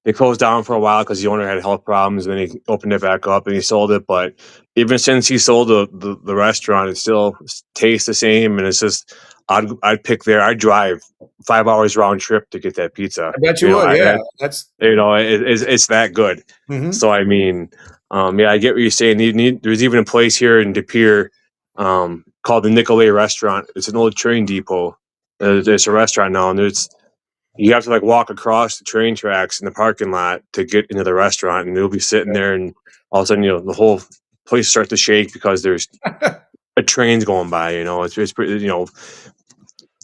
it closed down for a while because the owner had health problems, and then he opened it back up and he sold it. But even since he sold the restaurant, it still tastes the same, and it's just I'd pick there. I'd drive 5 hours round trip to get that pizza. I bet you You know, would, I yeah, that's it's that good. mhm. So I mean, yeah, I get what you're saying. There's even a place here in De Pere called the Nicolay Restaurant. It's an old train depot. There's a restaurant now, and there's you have to like walk across the train tracks in the parking lot to get into the restaurant, and you'll be sitting there, and all of a sudden, the whole place starts to shake because there's a train's going by. It's pretty,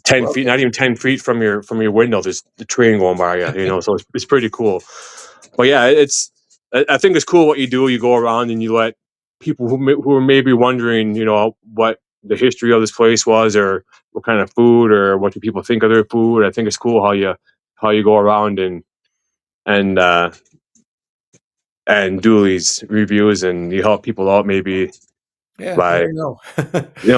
10 feet, Love not even 10 feet from your window. There's the train going by you. So it's pretty cool. But yeah, I think it's cool what you do. You go around and you let people who are maybe wondering, what the history of this place was, or what kind of food, or what do people think of their food. I think it's cool how you go around and uh, and do these reviews, and you help people out maybe yeah, by never know.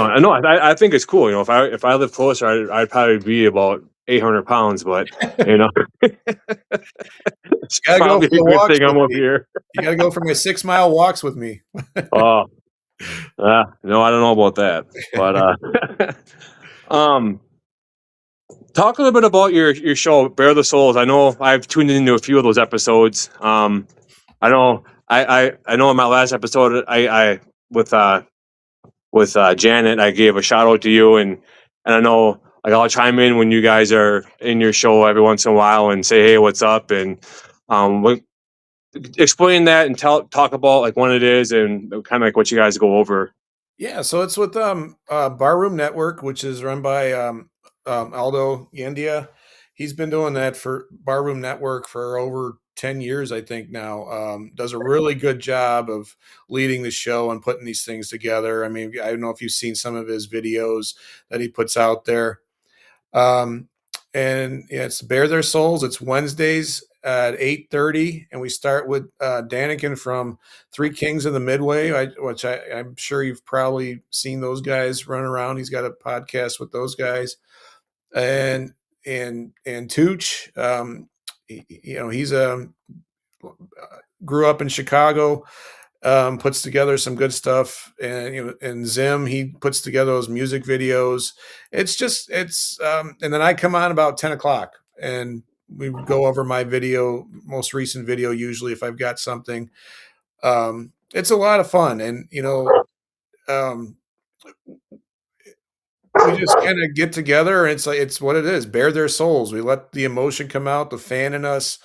I know I think it's cool. If I live closer, I'd probably be about 800 pounds, but you know it's Gotta go probably for a the good walks thing with I'm up me. here. You gotta go for my 6-mile walks with me. Oh, no, I don't know about that, but um, talk a little bit about your show, Bear the Souls. I know I've tuned into a few of those episodes. I know I know in my last episode, I with Janet, I gave a shout out to you, and I know like I'll chime in when you guys are in your show every once in a while and say, hey, what's up, and what, explain that and talk about like when it is and kind of like what you guys go over. Yeah, so it's with Barroom Network, which is run by Aldo Yandia. He's been doing that for Barroom Network for over 10 years, I think now. Does a really good job of leading the show and putting these things together. I mean, I don't know if you've seen some of his videos that he puts out there. Um, and yeah, it's Bare Their Souls. It's Wednesdays at 8:30, and we start with Daniken from Three Kings of the Midway, I'm sure you've probably seen those guys run around. He's got a podcast with those guys, and Tooch. He's a grew up in Chicago, puts together some good stuff, and and Zim, he puts together those music videos. And then I come on about 10 o'clock, and we go over my most recent video, usually if I've got something. It's a lot of fun, and um, we just kind of get together, and it's like it's what it is. Bare their souls. We let the emotion come out, the fan in us,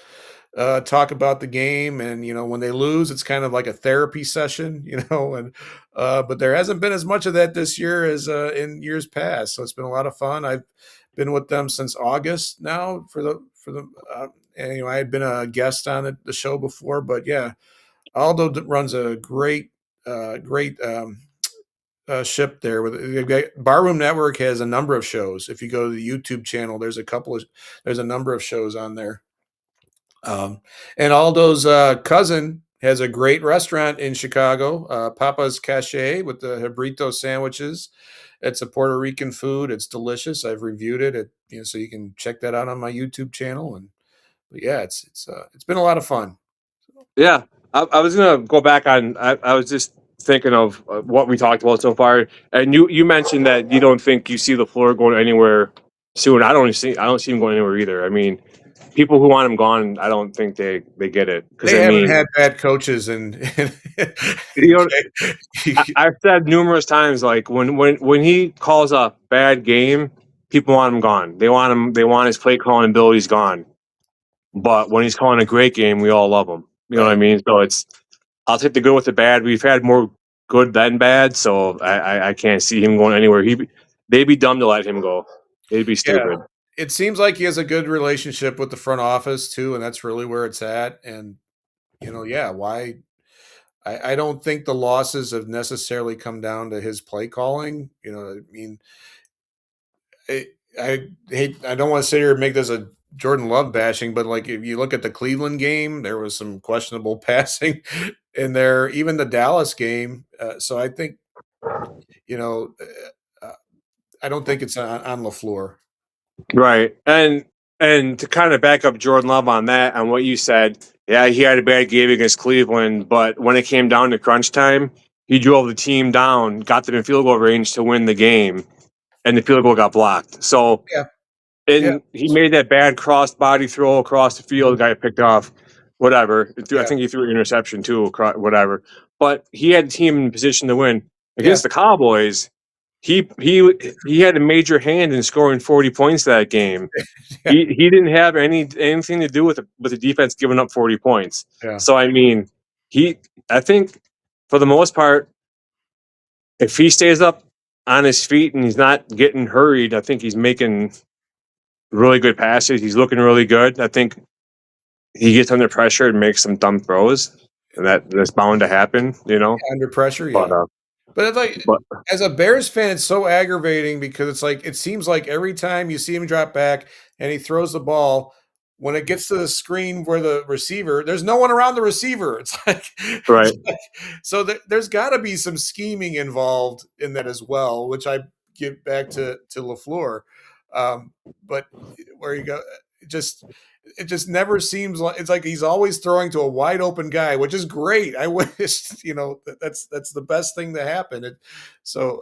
talk about the game, and when they lose, it's kind of like a therapy session, and but there hasn't been as much of that this year as in years past, so it's been a lot of fun. I've been with them since August now for the and I had been a guest on the show before, but yeah, Aldo runs a great ship there. Barroom Network has a number of shows. If you go to the YouTube channel, there's a number of shows on there. And Aldo's cousin has a great restaurant in Chicago, Papa's Cache, with the Hebrito sandwiches. It's a Puerto Rican food. It's delicious. I've reviewed it. So you can check that out on my YouTube channel. And but yeah, it's been a lot of fun. Yeah, I was gonna go back on. I was just thinking of what we talked about so far, and you mentioned that you don't think you see the floor going anywhere soon. I don't see him going anywhere either. I mean, people who want him gone, I don't think they get it because They I haven't mean, had bad coaches, and you know, okay. I've said numerous times like when he calls a bad game, people want him gone. They want him. They want his play calling abilities gone. But when he's calling a great game, we all love him. You know what I Right. mean? So I'll take the good with the bad. We've had more good than bad, so I can't see him going anywhere. They'd be dumb to let him go. They'd be Yeah. stupid. It seems like he has a good relationship with the front office too, and that's really where it's at. And yeah, why I don't think the losses have necessarily come down to his play calling. I mean, I, I don't want to sit here and make this a Jordan Love bashing, but like if you look at the Cleveland game, there was some questionable passing in there, even the Dallas game. So I think, you know, uh, I don't think it's on LaFleur. Right. And And to kind of back up Jordan Love on that, on what you said, yeah, he had a bad game against Cleveland, but when it came down to crunch time, he drove the team down, got them in field goal range to win the game, and the field goal got blocked. So, Yeah, yeah, and he made that bad cross body throw across the field, got picked off, whatever. I yeah, think he threw an interception too, whatever. But he had the team in position to win yeah, against the Cowboys. He had a major hand in scoring 40 points that game. yeah, He didn't have anything to do with the defense giving up 40 points. yeah. So I mean, he I think for the most part, if he stays up on his feet and he's not getting hurried, I think he's making really good passes. He's looking really good. I think he gets under pressure and makes some dumb throws, and that's bound to happen, you know. Under pressure, But yeah. But it's like, but as a Bears fan, it's so aggravating because it's like it seems like every time you see him drop back and he throws the ball, when it gets to the screen where the receiver, there's no one around the receiver. It's like, right, so there's got to be some scheming involved in that as well, which I give back to LaFleur. Um, but where you go, it just it just never seems like it's like he's always throwing to a wide open guy, which is great. I wish that's the best thing to happen. So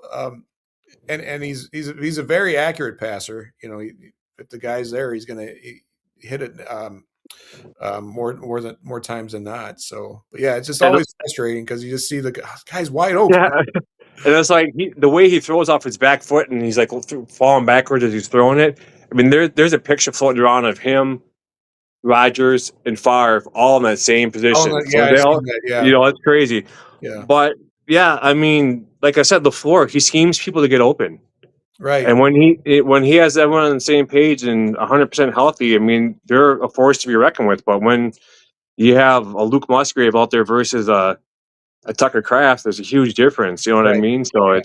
and he's a very accurate passer. If the guy's there, he's going to hit it more times than not. So, but yeah, it's just and always frustrating because you just see the guy's wide open. yeah, and it's like the way he throws off his back foot and he's like falling backwards as he's throwing it. I mean, there's a picture floating around of him, Rodgers, and Favre all in that same Oh, position. So yeah, they I've all, seen that. Yeah, it's crazy. yeah, But yeah, I mean, like I said before, he schemes people to get open. right. And when he has everyone on the same page and 100% healthy, I mean, they're a force to be reckoned with. But when you have a Luke Musgrave out there versus a Tucker Kraft, there's a huge difference. You know what I Right. mean? So Yeah.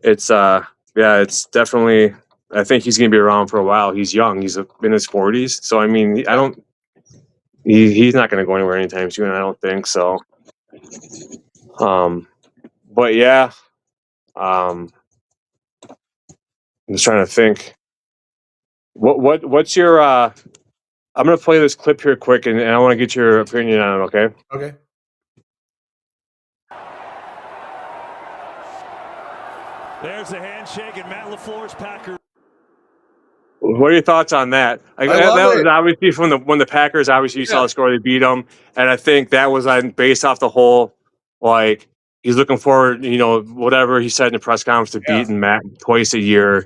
it's yeah, it's definitely. I think he's going to be around for a while. He's young. He's in his 40s. So I mean, I Yeah. don't. He's not going to go anywhere anytime soon. I don't think so. Um, but yeah, I'm just trying to think. What's your I'm gonna play this clip here quick, and I want to get your opinion on it. Okay. Okay. There's the handshake, and Matt LaFleur's Packers. What are your thoughts on that? Like, I that love was it. obviously from when the Packers obviously you saw Yeah. the score, they beat them, and I think that was based off the whole like he's looking forward, whatever he said in the press conference to Yeah. beating Matt twice a year.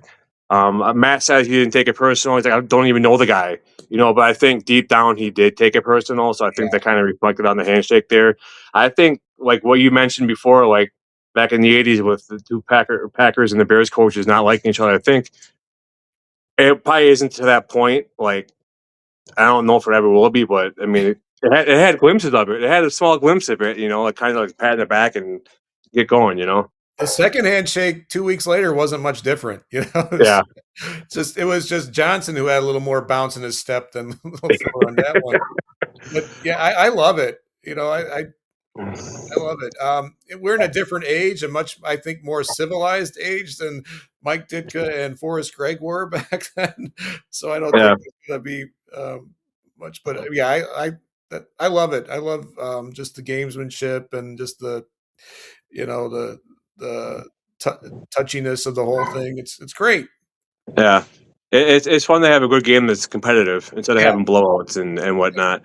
Matt said he didn't take it personal. He's like, I don't even know the guy, but I think deep down he did take it personal. So I think Yeah. that kind of reflected on the handshake there. I think like what you mentioned before, like back in the '80s with the two Packers and the Bears coaches not liking each other. I think it probably isn't to that point. Like, I don't know if it ever will be, but I mean, it had glimpses of it. It had a small glimpse of it, like kind of like pat in the back and get going. The second handshake 2 weeks later wasn't much different. Yeah. It was just Johnson who had a little more bounce in his step than LaFleur on that one. But yeah, I love it. I love it. We're in a different age, a much, I think, more civilized age than Mike Ditka and Forrest Gregg were back then. So I don't Yeah. think it's going to be much. But yeah, I love it. I love just the gamesmanship and just the touchiness of the whole thing. It's great. Yeah. It's fun to have a good game that's competitive instead of Yeah. having blowouts and whatnot.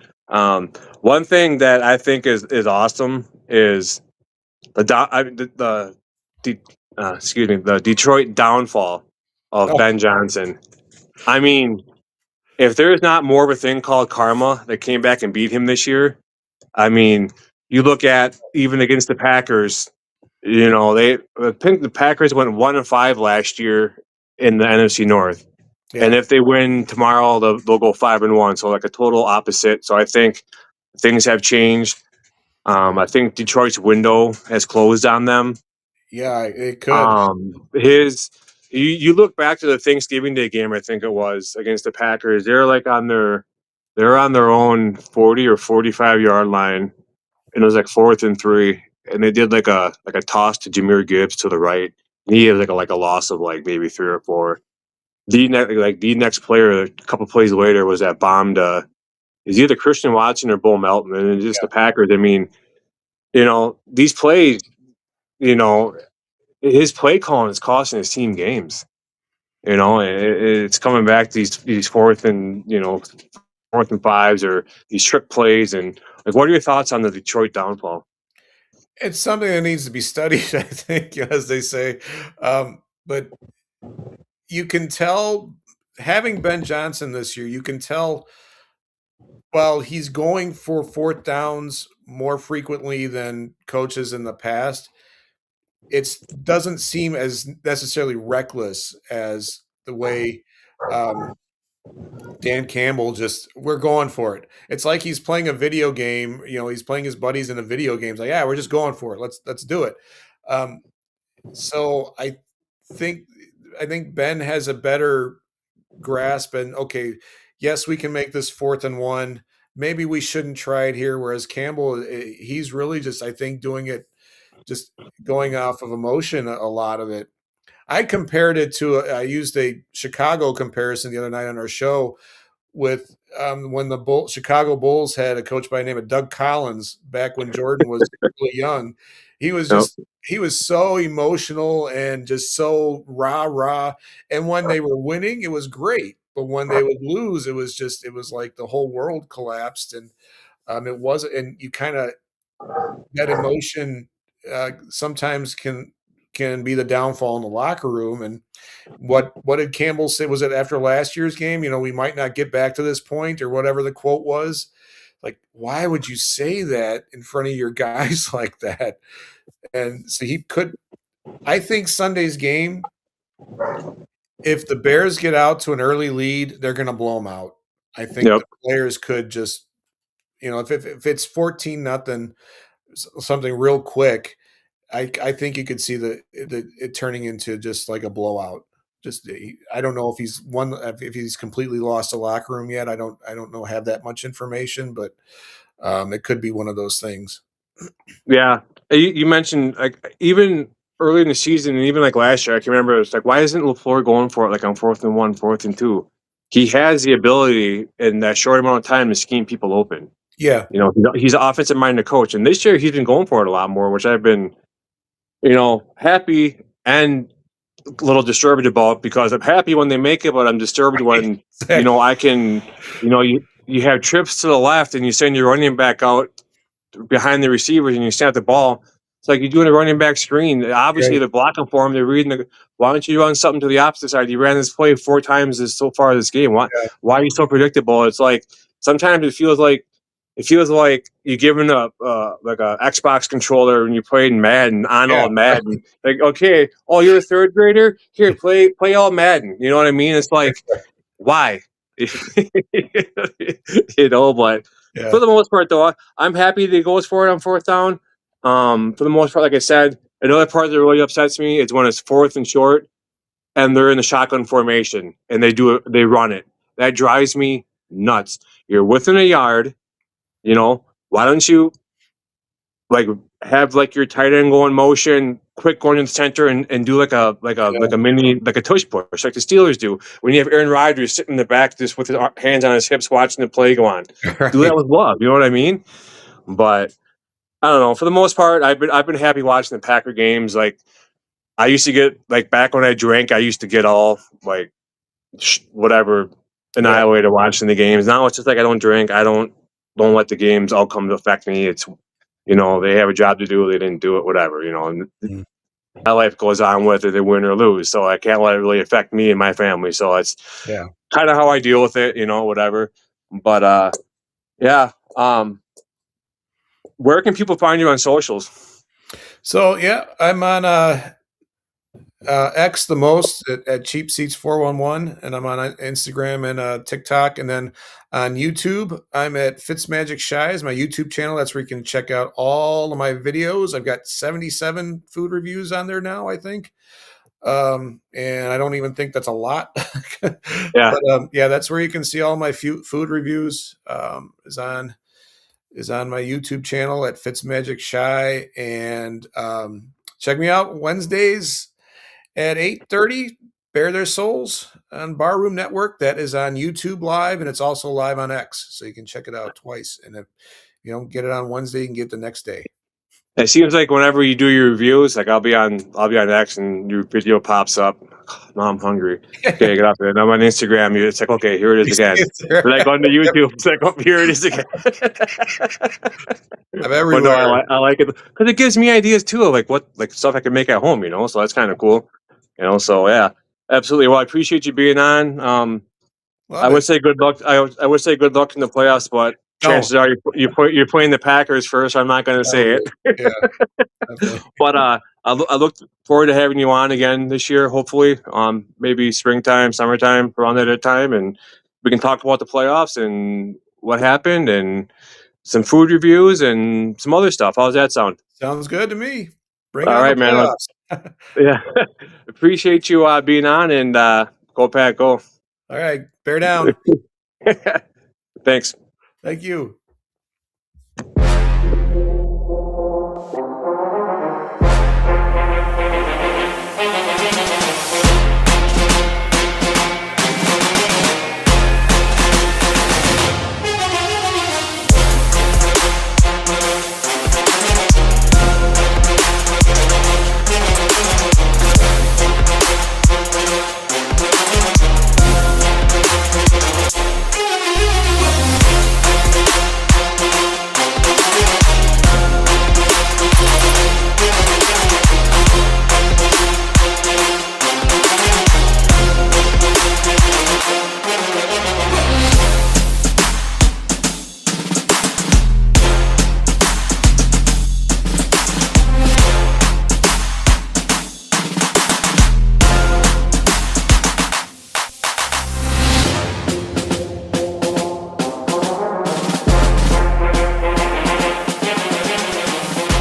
One thing that I think is awesome is the Detroit downfall of Oh, Ben Johnson. I mean, if there's not more of a thing called karma that came back and beat him this year, I mean, you look at even against the Packers. I think the Packers went 1-5 last year in the NFC North, and yeah, if they win tomorrow, they'll go 5-1. So like a total opposite. So I think things have changed. I think Detroit's window has closed on them. yeah. It could. His you look back to the Thanksgiving Day game, I think it was against the Packers. They're on their own 40 or 45 yard line, and it was like 4th and 3, and they did like a toss to Jameer Gibbs to the right. And he had like a loss of like maybe 3 or 4. the next player a couple plays later was that bombed. Is either Christian Watson or Bull Melton, and just the Packers. I mean, these plays, his play calling is costing his team games. It's coming back to these fourth and fives or these trick plays. And like, what are your thoughts on the Detroit downfall? It's something that needs to be studied, I think, as they say. But you can tell, having Ben Johnson this year, you can tell, well, he's going for fourth downs more frequently than coaches in the past. It doesn't seem as necessarily reckless as the way Dan Campbell we're going for it. It's like he's playing a video game. He's playing his buddies in a video game. It's like, yeah, we're just going for it. Let's do it. So think I think Ben has a better grasp. And okay, yes, we can make this 4th and 1. Maybe we shouldn't try it here. Whereas Campbell, he's really just, I think, doing it, just going off of emotion. A lot of it. I compared it to. I used a Chicago comparison the other night on our show with when the Chicago Bulls had a coach by the name of Doug Collins back when Jordan was really young. He was he was so emotional and just so rah. And when they were winning, it was great. But when they would lose, it was like the whole world collapsed. And it wasn't. And you kind of, that emotion sometimes can be the downfall in the locker room. And what did Campbell say? Was it after last year's game? We might not get back to this point, or whatever the quote was. Like, why would you say that in front of your guys like that? And so I think Sunday's game, if the Bears get out to an early lead, they're going to blow them out. I think the players could just, if it's 14-0, something real quick, I think you could see it turning into just like a blowout. I don't know if he's completely lost the locker room yet. I don't know, have that much information, but it could be one of those things. Yeah, you mentioned like even early in the season, and even like last year, I can remember it's like, why isn't LaFleur going for it like on 4th and 1, 4th and 2? He has the ability in that short amount of time to scheme people open. Yeah, he's an offensive minded coach, and this year he's been going for it a lot more, which I've been, happy and a little disturbed about, because I'm happy when they make it, but I'm disturbed when I can, you have trips to the left and you send your running back out behind the receivers and you snap the ball. It's like you're doing a running back screen. Obviously, they're blocking for him. They're reading why don't you run something to the opposite side? You ran this play 4 times so far this game. Why are you so predictable? It's like sometimes it feels like you're giving up like a Xbox controller when you played Madden all Madden. Like, okay, you're a 3rd grader? Here, play all Madden. You know what I mean? It's like, why? But for the most part, though, I'm happy that he goes for it on 4th down. For the most part, like I said, another part that really upsets me is when it's 4th and short and they're in the shotgun formation and they run it. That drives me nuts. You're within a yard. Why don't you like have like your tight end go in motion, quick going in the center, and do like a mini, like a tush push, like the Steelers do when you have Aaron Rodgers sitting in the back just with his hands on his hips watching the play go on. Right. Do that with love, you know what I mean? But I don't know. For the most part, I've been happy watching the Packer games. Like I used to get, like back when I drank, I used to get all like whatever annihilated watching the games. Now it's just like I don't drink. I don't let the games all come to affect me. It's they have a job to do. They didn't do it, whatever. And my life goes on whether they win or lose. So I can't let it really affect me and my family. So it's kind of how I deal with it. Whatever. But where can people find you on socials? So I'm on X the most at Cheap Seats 411, and I'm on Instagram and TikTok, and then on YouTube I'm at Fitz Magic Shy is my YouTube channel. That's where you can check out all of my videos. I've got 77 food reviews on there now, I think, and I don't even think that's a lot. But that's where you can see all my food reviews. Is on my YouTube channel at Fitz Magic Shy, and check me out Wednesdays at 8:30 Bare Their Souls on Barroom Network. That is on YouTube Live, and it's also live on X, so you can check it out twice. And if you don't get it on Wednesday, you can get it the next day. It seems like whenever you do your reviews, like I'll be on X and your video pops up. Now I'm hungry. Okay, get off there. Now I'm on Instagram. It's like, okay, here it is again. Or like on the YouTube, it's like, oh, here it is again. I'm everywhere. But no, I like it because it gives me ideas too of like what like stuff I can make at home. So that's kind of cool. So yeah, absolutely. Well, I appreciate you being on. I would say good luck. I would say good luck in the playoffs, but chances are you're playing the Packers first. I'm not going to say it. Yeah, but I look forward to having you on again this year. Hopefully, maybe springtime, summertime, around that time, and we can talk about the playoffs and what happened and some food reviews and some other stuff. How's that sound? Sounds good to me. Bring All on right, the man. Yeah, appreciate you being on, and go Pack, go. All right, bear down. Thanks. Thank you.